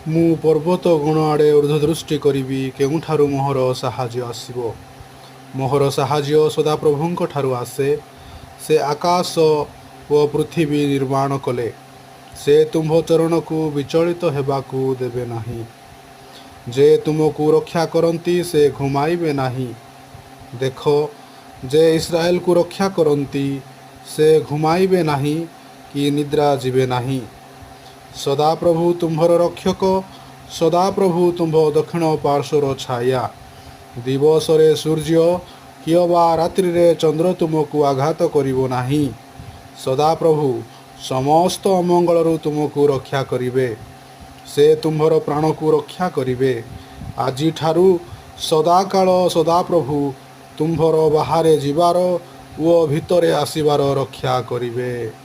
ମୁଁ ପର୍ବତ ଗୁଣ ଆଡ଼େ ଊର୍ଦ୍ଧ୍ୱଦୃଷ୍ଟି କରିବି, କେଉଁଠାରୁ ମୋହର ସାହାଯ୍ୟ ଆସିବ। ମୋହର ସାହାଯ୍ୟ ସଦାପ୍ରଭୁଙ୍କ ଠାରୁ ଆସେ। ସେ ଆକାଶ ଓ ପୃଥିବୀ ନିର୍ମାଣ କଲେ। ସେ ତୁମ୍ଭ ଚରଣକୁ ବିଚଳିତ ହେବାକୁ ଦେବେ ନାହିଁ। ଯେ ତୁମକୁ ରକ୍ଷା କରନ୍ତି ସେ ଘୁମାଇବେ ନାହିଁ। ଦେଖ, ଯେ ଇସ୍ରାଏଲକୁ ରକ୍ଷା କରନ୍ତି ସେ ଘୁମାଇବେ ନାହିଁ କି ନିଦ୍ରା ଯିବେ ନାହିଁ। ସଦାପ୍ରଭୁ ତୁମ୍ଭର ରକ୍ଷକ, ସଦାପ୍ରଭୁ ତୁମ୍ଭ ଦକ୍ଷିଣ ପାର୍ଶ୍ୱର ଛାୟା। ଦିବସରେ ସୂର୍ଯ୍ୟ କିମ୍ବା ରାତ୍ରିରେ ଚନ୍ଦ୍ର ତୁମକୁ ଆଘାତ କରିବ ନାହିଁ। ସଦାପ୍ରଭୁ ସମସ୍ତ ଅମଙ୍ଗଳରୁ ତୁମକୁ ରକ୍ଷା କରିବେ। ସେ ତୁମ୍ଭର ପ୍ରାଣକୁ ରକ୍ଷା କରିବେ। ଆଜିଠାରୁ ସଦାକାଳ ସଦାପ୍ରଭୁ ତୁମ୍ଭର ବାହାରେ ଯିବାର ଓ ଭିତରେ ଆସିବାର ରକ୍ଷା କରିବେ।